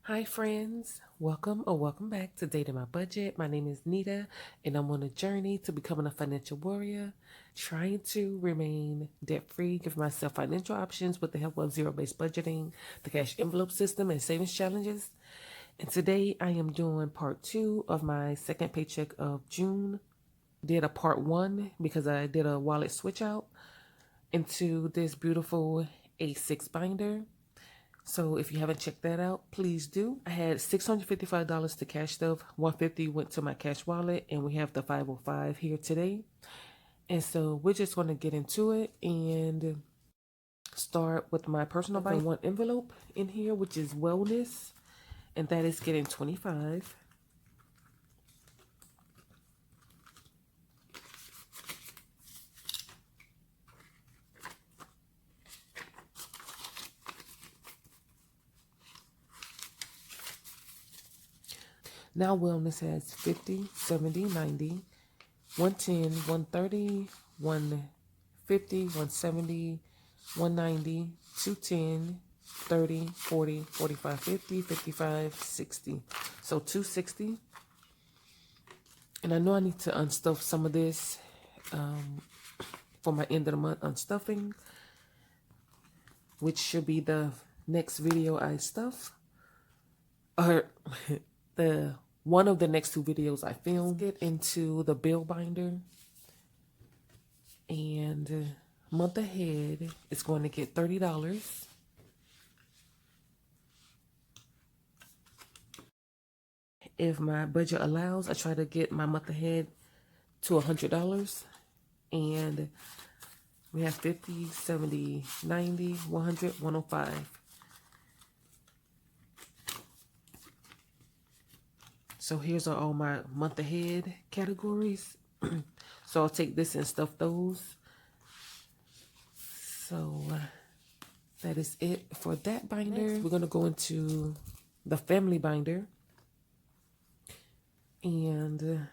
Hi friends, welcome back to Dating My Budget. My name is Nita and I'm on a journey to becoming a financial warrior, trying to remain debt-free, give myself financial options with the help of zero-based budgeting, the cash envelope system, and savings challenges. And today I am doing part 2 of my second paycheck of June. Did a part 1 because I did a wallet switch out into this beautiful A6 binder. So if you haven't checked that out, please do. I had $655 to cash stuff. $150 went to my cash wallet, and we have the 505 here today. And so we're just going to get into it and start with my personal buy. One envelope in here, which is wellness, and that is getting 25. Now wellness has 50, 70, 90, 110, 130, 150, 170, 190, 210, 30, 40, 45, 50, 55, 60. So 260. And I know I need to unstuff some of this for my end of the month unstuffing, which should be the next video I stuff. Or the one of the next 2 videos I filmed. Get into the bill binder, and month ahead is going to get $30. If my budget allows, I try to get my month ahead to $100, and we have 50, 70, 90, 100, 105. So here's all my month ahead categories. So I'll take this and stuff those. So that is it for that binder. Next, we're going to go into the family binder. And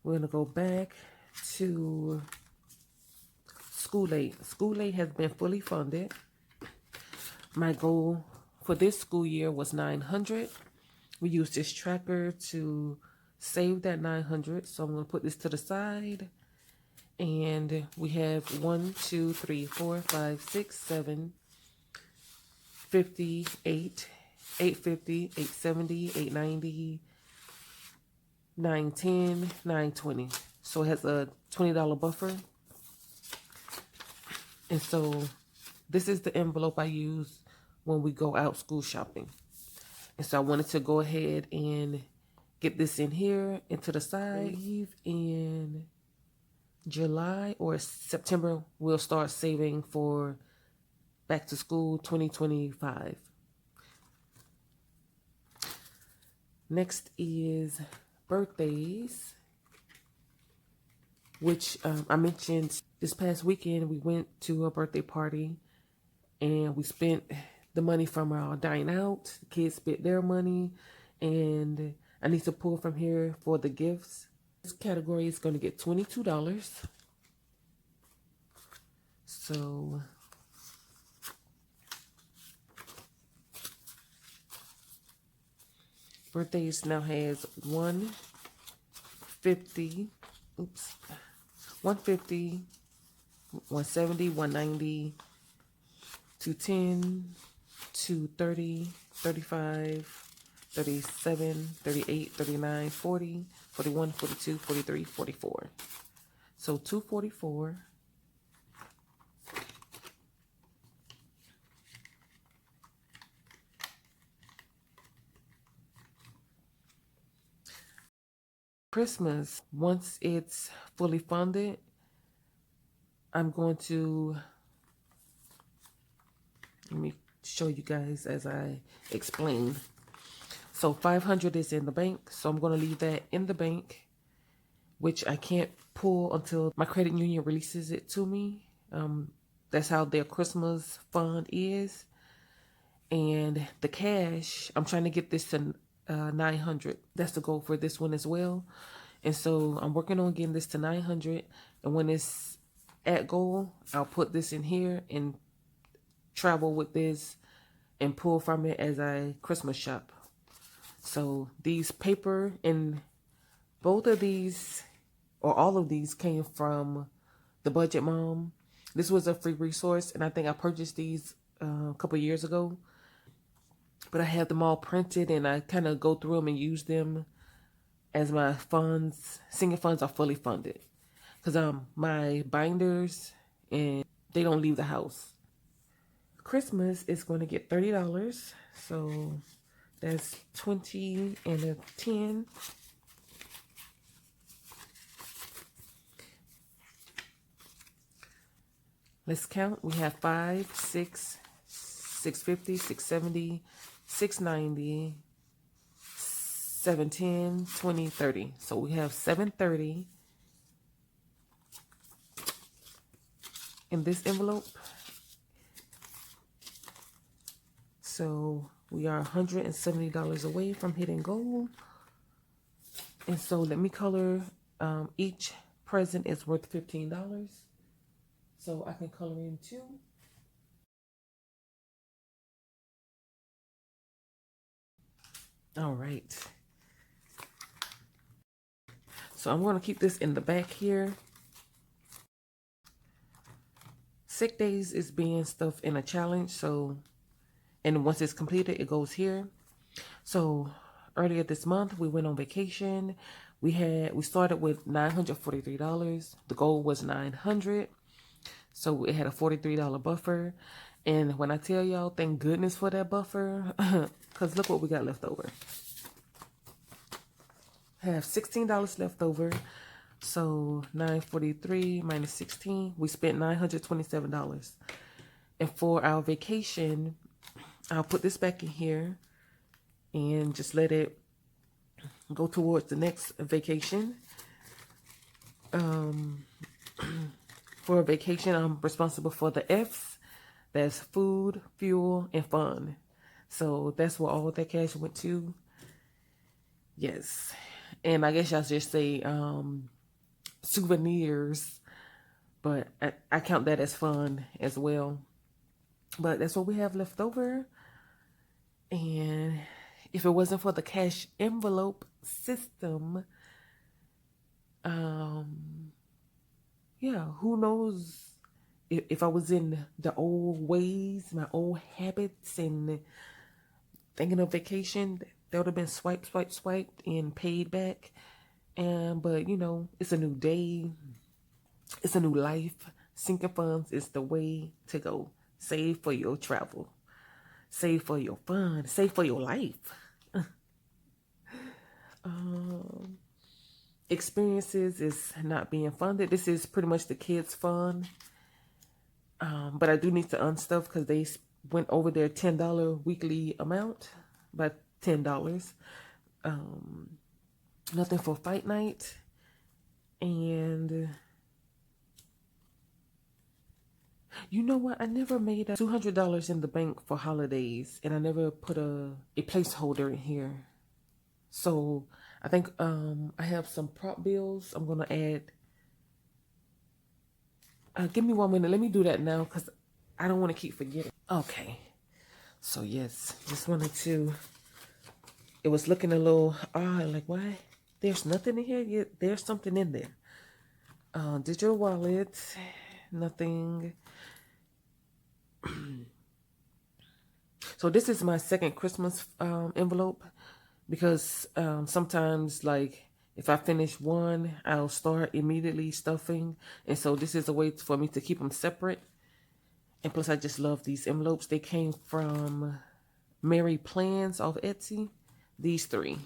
we're going to go back to school aid. School aid has been fully funded. My goal for this school year was $900. We use this tracker to save that $900. So I'm going to put this to the side. And we have 1, 2, 3, 4, 5, 6, 7, 58, 850, 870, 890, 910, 920. So it has a $20 buffer. And so this is the envelope I use when we go out school shopping. And so I wanted to go ahead and get this in here into the side. In July or September, we'll start saving for back to school 2025. Next is birthdays, which I mentioned this past weekend. We went to a birthday party and we spent the money from our dine out. The kids spent their money, and I need to pull from here for the gifts. This category is going to get $22. So birthdays now has 150, 150, 170, 190, 210, 230, 35, 37, 38, 39, 40, 41, 42, 43, 44. So 244. Christmas, once it's fully funded, I'm going to, let me show you guys as I explain. So 500 is in the bank, so I'm going to leave that in the bank, which I can't pull until my credit union releases it to me. That's how their Christmas fund is. And the cash, I'm trying to get this to 900. That's the goal for this one as well. And so I'm working on getting this to 900. And when it's at goal, I'll put this in here and travel with this and pull from it as I Christmas shop. So these paper and both of these, or all of these, came from the Budget Mom. This was a free resource, and I think I purchased these a couple years ago. But I have them all printed, and I kind of go through them and use them as my funds, singing funds are fully funded. Because my binders, and they don't leave the house. Christmas is going to get $30. So that's 20 and a 10. Let's count. We have 5, 6, 650, 670, 690, 710, 20, 30. So we have 730 in this envelope. So we are $170 away from hitting goal. And so let me color. Each present is worth $15. So I can color in 2. All right. So I'm going to keep this in the back here. Sick days is being stuffed in a challenge. So, and once it's completed, it goes here. So earlier this month, we went on vacation. We started with $943. The goal was $900. So it had a $43 buffer. And when I tell y'all, thank goodness for that buffer, because look what we got left over. I have $16 left over. So $943 minus 16, we spent $927. And for our vacation, I'll put this back in here and just let it go towards the next vacation. For a vacation, I'm responsible for the F's. That's food, fuel, and fun. So that's where all that cash went to. Yes. And I guess y'all just say souvenirs, but I count that as fun as well. But that's what we have left over. And if it wasn't for the cash envelope system, yeah, who knows if I was in the old ways, my old habits, and thinking of vacation, that would have been swiped, and paid back. But you know, it's a new day. It's a new life. Sinking funds is the way to go. Save for your travel. Save for your fun. Save for your life. Experiences is not being funded. This is pretty much the kids' fun. But I do need to unstuff because they went over their $10 weekly amount by $10. Nothing for fight night. And you know what? I never made $200 in the bank for holidays, and I never put a placeholder in here. So I think I have some prop bills I'm gonna add. Give me 1 minute. Let me do that now because I don't want to keep forgetting. Okay. So yes, just wanted to. It was looking a little odd, like why? There's nothing in here yet. There's something in there. Digital wallet, nothing. So this is my second Christmas envelope because sometimes, like, if I finish one, I'll start immediately stuffing. And so this is a way for me to keep them separate. And plus, I just love these envelopes. They came from Merry Plans off Etsy. These 3.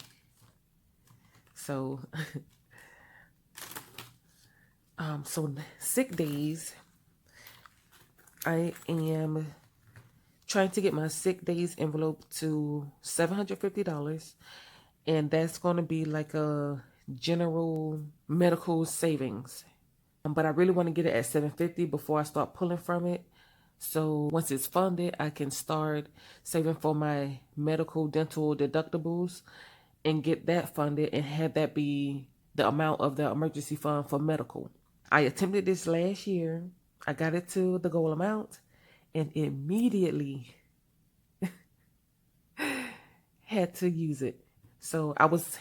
So, so sick days, I am trying to get my sick days envelope to $750. And that's going to be like a general medical savings. But I really want to get it at $750 before I start pulling from it. So once it's funded, I can start saving for my medical dental deductibles and get that funded and have that be the amount of the emergency fund for medical. I attempted this last year. I got it to the goal amount, and immediately had to use it. So I was,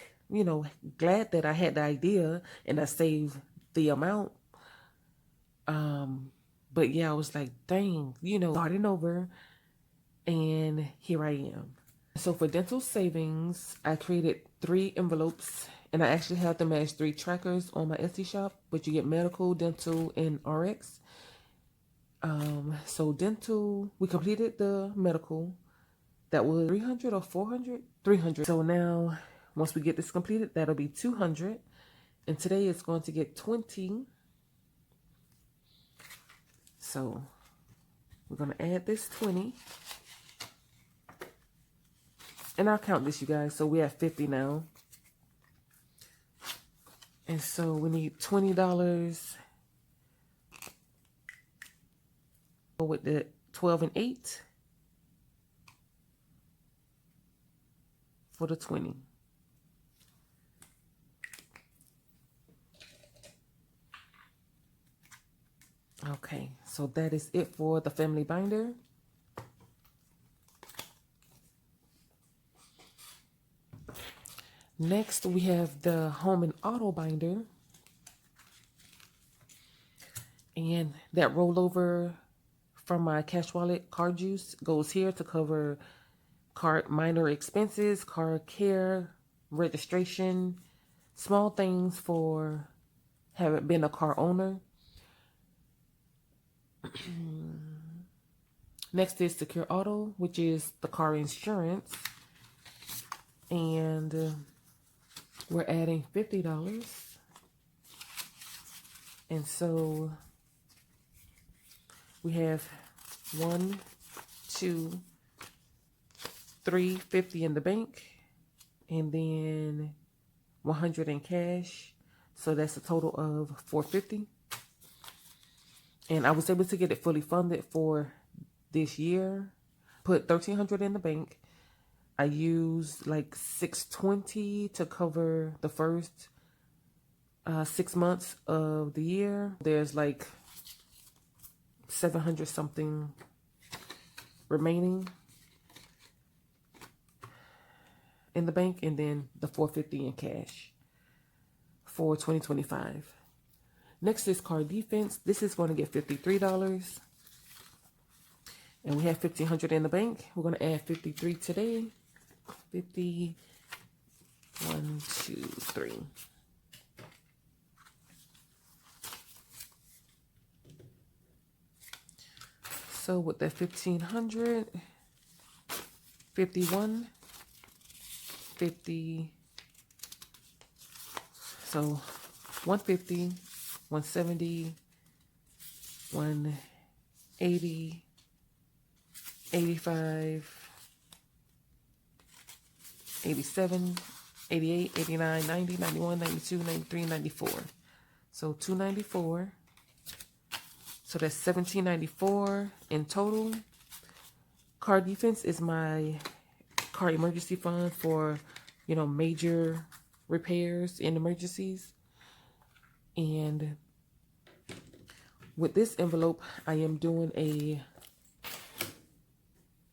glad that I had the idea and I saved the amount. But yeah, I was like, dang, starting over, and here I am. So for dental savings, I created 3 envelopes, and I actually have them as 3 trackers on my Etsy shop, but you get medical, dental, and RX. So dental, we completed the medical. That was 300 or 400? 300. So now, once we get this completed, that'll be 200. And today it's going to get 20. So we're going to add this 20. And I'll count this, you guys. So we have 50 now. And so we need $20 with the 12 and 8 for the 20. Okay, so that is it for the family binder. Next, we have the home and auto binder. And that rollover from my cash wallet card juice goes here to cover card minor expenses, car care, registration, small things for having been a car owner. Next is Secure Auto, which is the car insurance. And we're adding $50. And so we have 1, 2, 3, 50 in the bank, and then 100 in cash. So that's a total of 450. And I was able to get it fully funded for this year. Put 1,300 in the bank. I used like 620 to cover the first 6 months of the year. There's like 700 something remaining in the bank, and then the 450 in cash for 2025. Next is car defense. This is going to get $53. And we have 1,500 in the bank. We're going to add 53 today. 50, 1, 2, 3. So with that 1,500, 51, 50, so 150, 170, 180, 85, 87, 88, 89, 90, 91, 92, 93, 94. So 294. So that's 1,794 in total. Car defense is my car emergency fund for, major repairs and emergencies. And with this envelope, I am doing a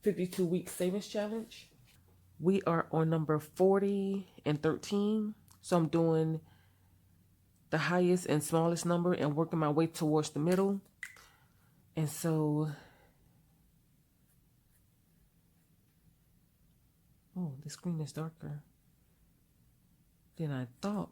52-week savings challenge. We are on number 40 and 13. So I'm doing the highest and smallest number and working my way towards the middle. And so, oh, the screen is darker than I thought.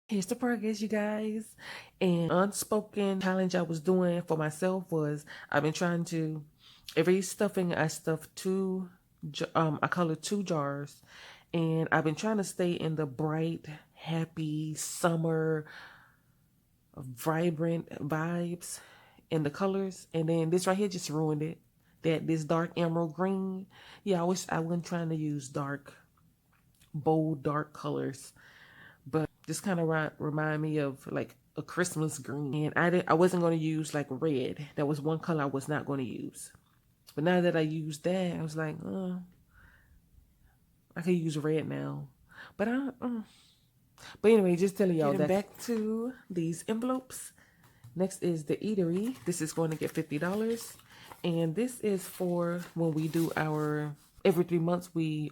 Here's the progress, you guys. And unspoken challenge I was doing for myself was I've been trying to, every stuffing I stuff I color 2 jars. And I've been trying to stay in the bright, happy, summer, vibrant vibes in the colors. And then this right here just ruined it. This dark emerald green. Yeah, I wish I wasn't trying to use bold, dark colors. But this kind of remind me of like a Christmas green. And I wasn't going to use like red. That was one color I was not going to use. But now that I used that, I was like, I could use red now. But but anyway, just telling y'all that. Back to these envelopes. Next is the eatery. This is going to get $50. And this is for when we do our, every 3 months we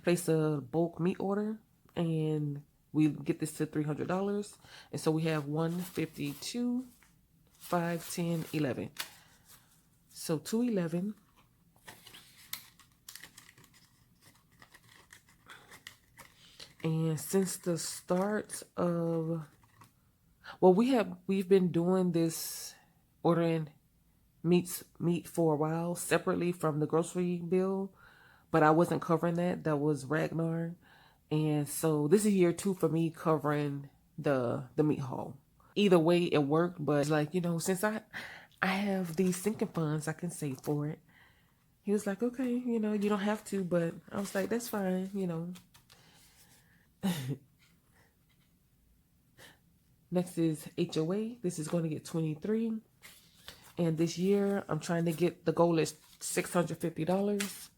place a bulk meat order, and we get this to $300. And so we have 152, 5, 10, 11. So 211. And since the start of, well, we've been doing this, ordering meat for a while separately from the grocery bill, but I wasn't covering that. That was Ragnar. And so this is year 2 for me covering the meat haul. Either way it worked, but it's like, you know, since I have these sinking funds, I can save for it. He was like, okay, you know, you don't have to, but I was like, that's fine, you know. Next is HOA. This is going to get 23. And this year, I'm trying to get, the goal is $650.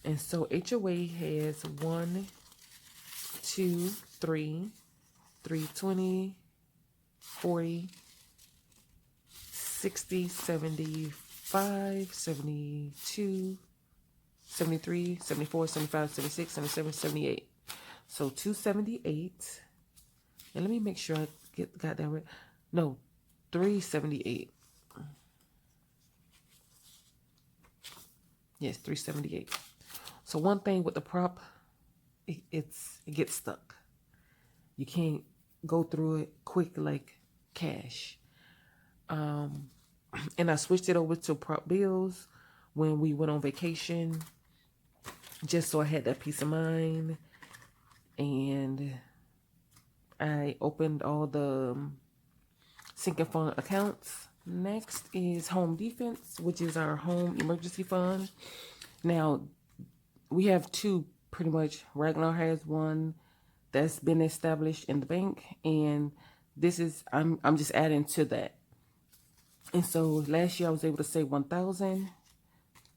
And so HOA has 1, 2, 3, 320, 40, 60, 75, 72, 73, 74, 75, 76, 77, 78. So 278. And let me make sure I got that right. No, 378. Yes, 378. So one thing with the prop, it gets stuck. You can't go through it quick like cash. And I switched it over to prop bills when we went on vacation, just so I had that peace of mind. And I opened all the sinking fund accounts. Next is home defense, which is our home emergency fund. Now, we have 2 pretty much. Ragnar has one that's been established in the bank, and this is, I'm just adding to that. And so last year I was able to save $1,000,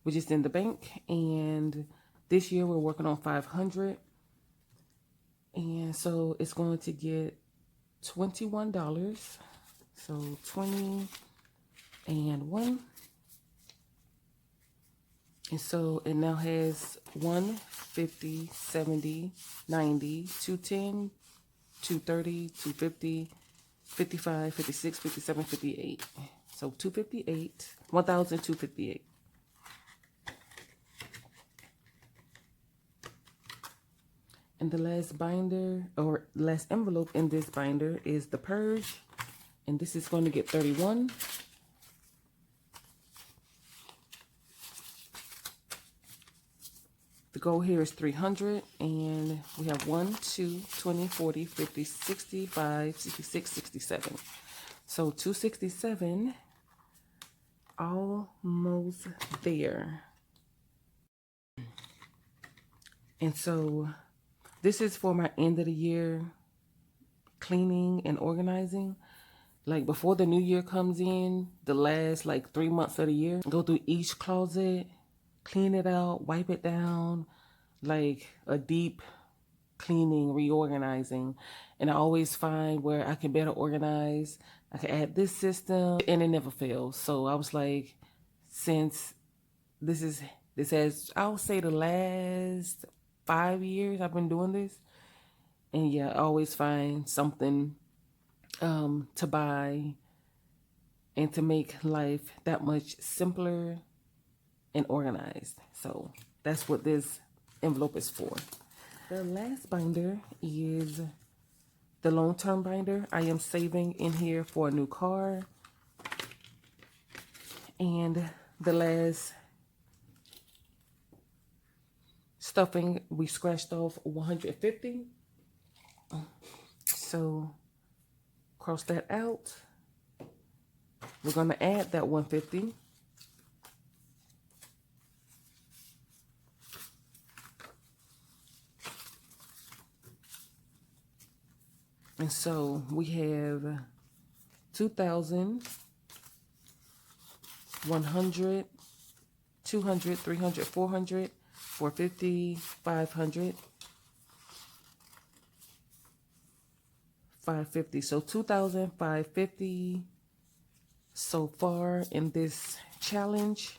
which is in the bank, and this year we're working on $500. And so it's going to get $21. So 20 and 1. And so it now has 1, 50, 70, 90, 210, 230, 250, 55, 56, 57, 58. So 258, 1,258. And the last binder, or last envelope in this binder, is the purge. And this is going to get 31. The goal here is 300, and we have 1, 2, 20, 40, 50, 65, 66, 67. So 267, almost there. And so this is for my end of the year cleaning and organizing. Like before the new year comes in, the last like 3 months of the year, go through each closet, clean it out, wipe it down, like a deep cleaning, reorganizing. And I always find where I can better organize. I can add this system, and it never fails. So I was like, since this has, I'll say the last 5 years I've been doing this. And yeah, I always find something to buy and to make life that much simpler and organized. So that's what this envelope is for. The last binder is the long-term binder. I am saving in here for a new car. And the last stuffing, we scratched off 150. So cross that out. We're going to add that 150. And so we have 2,000, 100, 200, 300, 400, 450, 500, 550. So 2,550 so far in this challenge.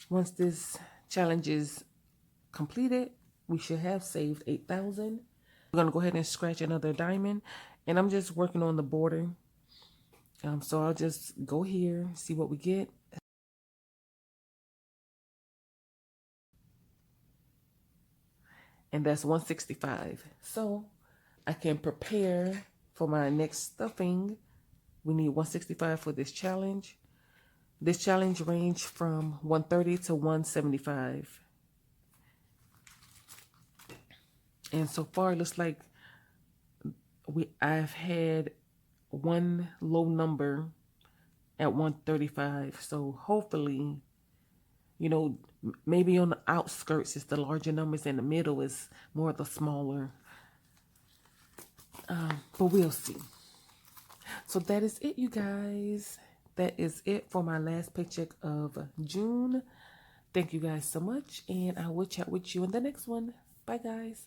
Once this challenge is completed, we should have saved 8,000. We're going to go ahead and scratch another diamond, and I'm just working on the border. So I'll just go here, see what we get. And that's 165. So I can prepare for my next stuffing. We need 165 for this challenge. This challenge ranged from 130 to 175. And so far it looks like I've had one low number at 135. So hopefully, you know, maybe on the outskirts is the larger numbers, and the middle is more of the smaller. But we'll see. So that is it, you guys. That is it for my last paycheck of June. Thank you guys so much, and I will chat with you in the next one. Bye, guys.